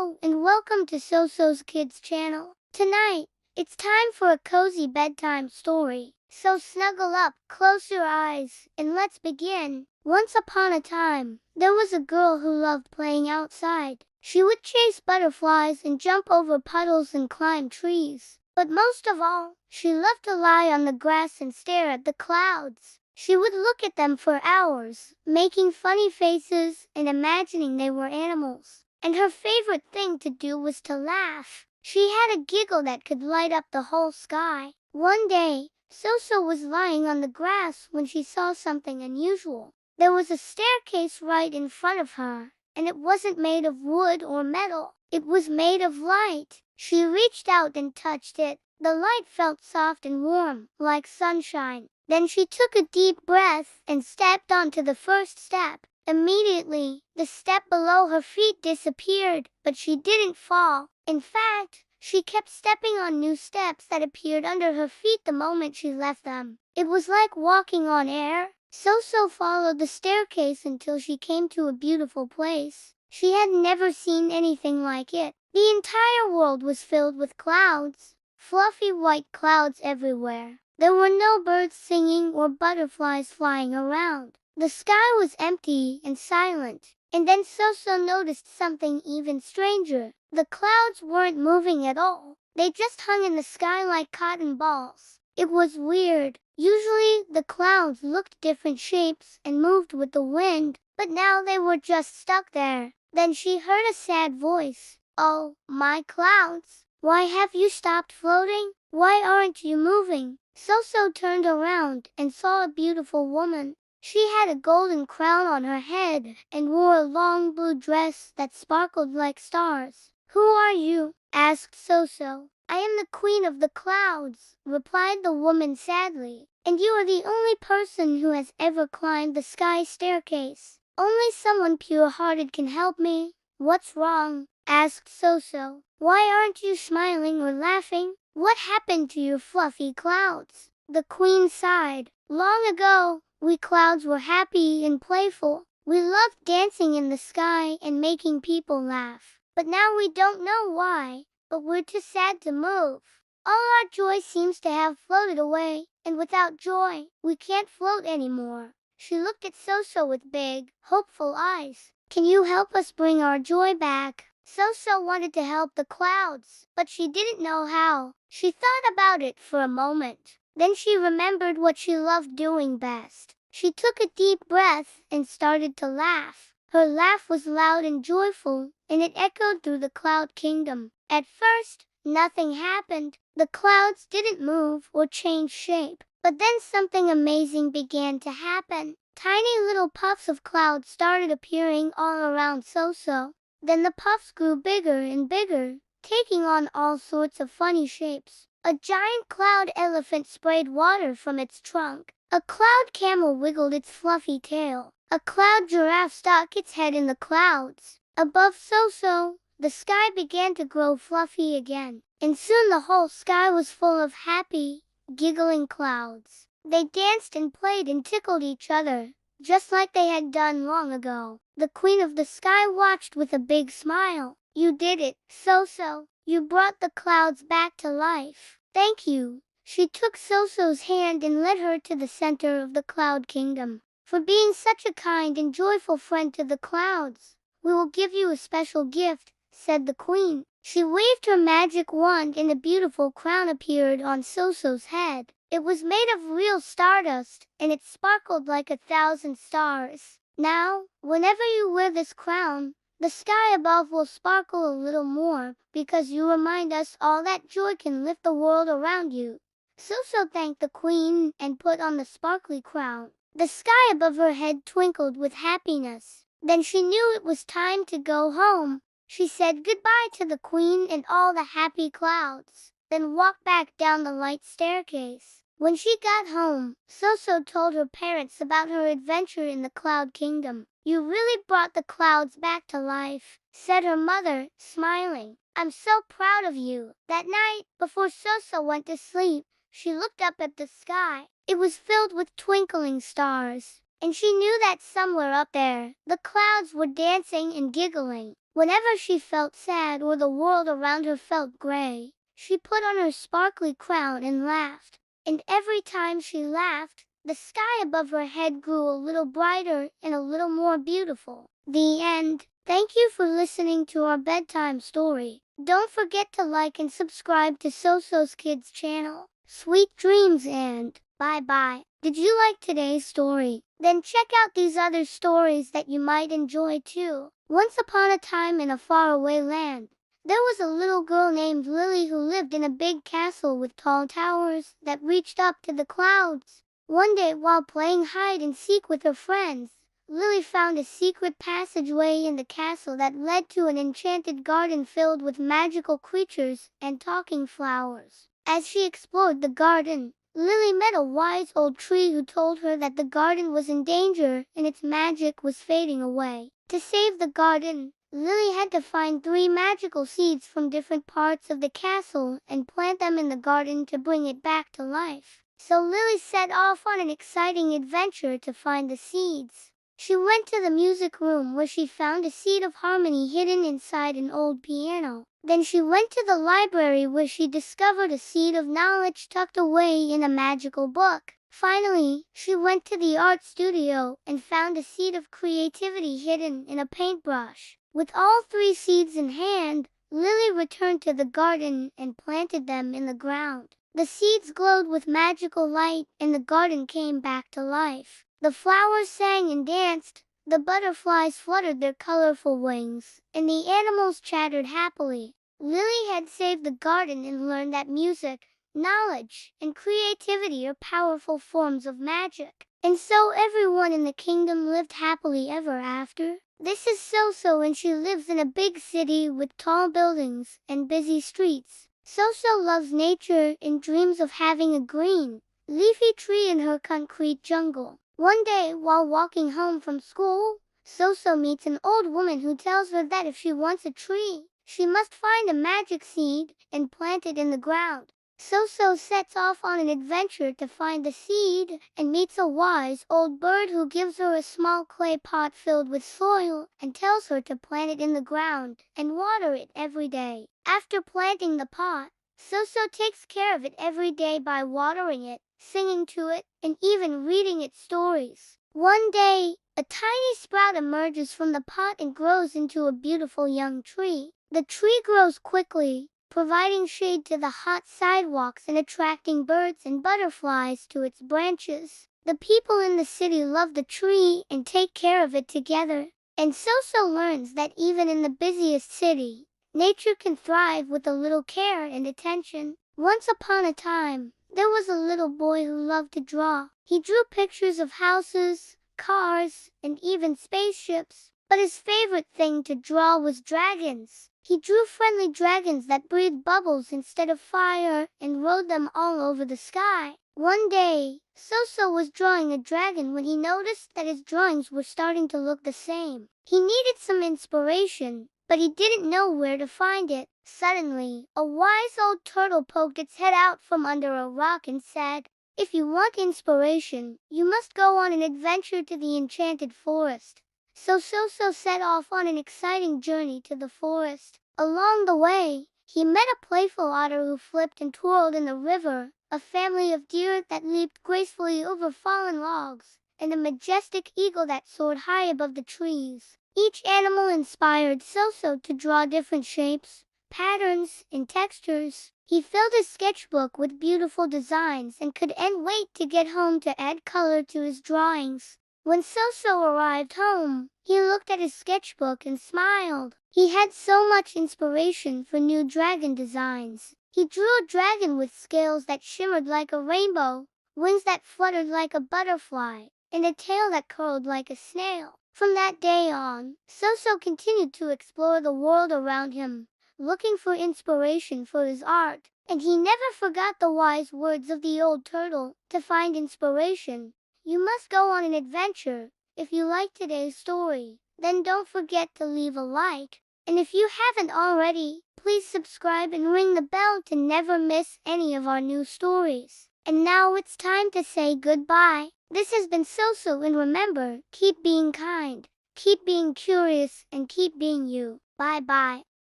Hello and welcome to Soso's Kids channel. Tonight, it's time for a cozy bedtime story. So snuggle up, close your eyes, and let's begin. Once upon a time, there was a girl who loved playing outside. She would chase butterflies and jump over puddles and climb trees. But most of all, she loved to lie on the grass and stare at the clouds. She would look at them for hours, making funny faces and imagining they were animals. And her favorite thing to do was to laugh. She had a giggle that could light up the whole sky. One day, Soso was lying on the grass when she saw something unusual. There was a staircase right in front of her, and it wasn't made of wood or metal. It was made of light. She reached out and touched it. The light felt soft and warm, like sunshine. Then she took a deep breath and stepped onto the first step. Immediately, the step below her feet disappeared, but she didn't fall. In fact, she kept stepping on new steps that appeared under her feet the moment she left them. It was like walking on air. Soso followed the staircase until she came to a beautiful place. She had never seen anything like it. The entire world was filled with clouds, fluffy white clouds everywhere. There were no birds singing or butterflies flying around. The sky was empty and silent. And then Soso noticed something even stranger. The clouds weren't moving at all. They just hung in the sky like cotton balls. It was weird. Usually, the clouds looked different shapes and moved with the wind, but now they were just stuck there. Then she heard a sad voice. "Oh, my clouds, why have you stopped floating? Why aren't you moving?" Soso turned around and saw a beautiful woman. She had a golden crown on her head and wore a long blue dress that sparkled like stars. "Who are you?" asked Soso. "I am the queen of the clouds," replied the woman sadly. "And you are the only person who has ever climbed the sky staircase. Only someone pure-hearted can help me." "What's wrong?" asked Soso. "Why aren't you smiling or laughing? What happened to your fluffy clouds?" The queen sighed. "Long ago, we clouds were happy and playful. We loved dancing in the sky and making people laugh. But now we don't know why, but we're too sad to move. All our joy seems to have floated away, and without joy, we can't float anymore." She looked at Soso with big, hopeful eyes. "Can you help us bring our joy back?" Soso wanted to help the clouds, but she didn't know how. She thought about it for a moment. Then she remembered what she loved doing best. She took a deep breath and started to laugh. Her laugh was loud and joyful, and it echoed through the cloud kingdom. At first, nothing happened. The clouds didn't move or change shape. But then something amazing began to happen. Tiny little puffs of cloud started appearing all around Soso. Then the puffs grew bigger and bigger, taking on all sorts of funny shapes. A giant cloud elephant sprayed water from its trunk. A cloud camel wiggled its fluffy tail. A cloud giraffe stuck its head in the clouds. Above Soso, the sky began to grow fluffy again, and soon the whole sky was full of happy, giggling clouds. They danced and played and tickled each other, just like they had done long ago. The queen of the sky watched with a big smile. "You did it, Soso. You brought the clouds back to life. Thank you." She took Soso's hand and led her to the center of the cloud kingdom. "For being such a kind and joyful friend to the clouds, we will give you a special gift," said the queen. She waved her magic wand and a beautiful crown appeared on Soso's head. It was made of real stardust, and it sparkled like 1,000 stars. "Now, whenever you wear this crown, the sky above will sparkle a little more, because you remind us all that joy can lift the world around you." Soso thanked the queen and put on the sparkly crown. The sky above her head twinkled with happiness. Then she knew it was time to go home. She said goodbye to the queen and all the happy clouds, then walked back down the light staircase. When she got home, Soso told her parents about her adventure in the cloud kingdom. "You really brought the clouds back to life," said her mother, smiling. "I'm so proud of you." That night, before Soso went to sleep, she looked up at the sky. It was filled with twinkling stars, and she knew that somewhere up there, the clouds were dancing and giggling. Whenever she felt sad or the world around her felt gray, she put on her sparkly crown and laughed. And every time she laughed, the sky above her head grew a little brighter and a little more beautiful. The end. Thank you for listening to our bedtime story. Don't forget to like and subscribe to Soso's Kids channel. Sweet dreams and bye-bye. Did you like today's story? Then check out these other stories that you might enjoy too. Once upon a time in a faraway land, there was a little girl named Lily who lived in a big castle with tall towers that reached up to the clouds. One day, while playing hide and seek with her friends, Lily found a secret passageway in the castle that led to an enchanted garden filled with magical creatures and talking flowers. As she explored the garden, Lily met a wise old tree who told her that the garden was in danger and its magic was fading away. To save the garden, Lily had to find 3 magical seeds from different parts of the castle and plant them in the garden to bring it back to life. So Lily set off on an exciting adventure to find the seeds. She went to the music room where she found a seed of harmony hidden inside an old piano. Then she went to the library where she discovered a seed of knowledge tucked away in a magical book. Finally, she went to the art studio and found a seed of creativity hidden in a paintbrush. With all 3 seeds in hand, Lily returned to the garden and planted them in the ground. The seeds glowed with magical light and the garden came back to life. The flowers sang and danced, the butterflies fluttered their colorful wings, and the animals chattered happily. Lily had saved the garden and learned that music, knowledge, and creativity are powerful forms of magic. And so everyone in the kingdom lived happily ever after. This is Soso and she lives in a big city with tall buildings and busy streets. Soso loves nature and dreams of having a green, leafy tree in her concrete jungle. One day, while walking home from school, Soso meets an old woman who tells her that if she wants a tree, she must find a magic seed and plant it in the ground. Soso sets off on an adventure to find the seed and meets a wise old bird who gives her a small clay pot filled with soil and tells her to plant it in the ground and water it every day. After planting the pot, Soso takes care of it every day by watering it, singing to it, and even reading it stories. One day, a tiny sprout emerges from the pot and grows into a beautiful young tree. The tree grows quickly, providing shade to the hot sidewalks and attracting birds and butterflies to its branches. The people in the city love the tree and take care of it together. And Soso learns that even in the busiest city, nature can thrive with a little care and attention. Once upon a time, there was a little boy who loved to draw. He drew pictures of houses, cars, and even spaceships. But his favorite thing to draw was dragons. He drew friendly dragons that breathed bubbles instead of fire and rode them all over the sky. One day, Soso was drawing a dragon when he noticed that his drawings were starting to look the same. He needed some inspiration, but he didn't know where to find it. Suddenly, a wise old turtle poked its head out from under a rock and said, "If you want inspiration, you must go on an adventure to the enchanted forest." So Soso set off on an exciting journey to the forest. Along the way, he met a playful otter who flipped and twirled in the river, a family of deer that leaped gracefully over fallen logs, and a majestic eagle that soared high above the trees. Each animal inspired Soso to draw different shapes, patterns, and textures. He filled his sketchbook with beautiful designs and couldn't wait to get home to add color to his drawings. When Soso arrived home, he looked at his sketchbook and smiled. He had so much inspiration for new dragon designs. He drew a dragon with scales that shimmered like a rainbow, wings that fluttered like a butterfly, and a tail that curled like a snail. From that day on, Soso continued to explore the world around him, looking for inspiration for his art. And he never forgot the wise words of the old turtle: to find inspiration, you must go on an adventure. If you like today's story, then don't forget to leave a like. And if you haven't already, please subscribe and ring the bell to never miss any of our new stories. And now it's time to say goodbye. This has been Soso, and remember, keep being kind, keep being curious, and keep being you. Bye bye.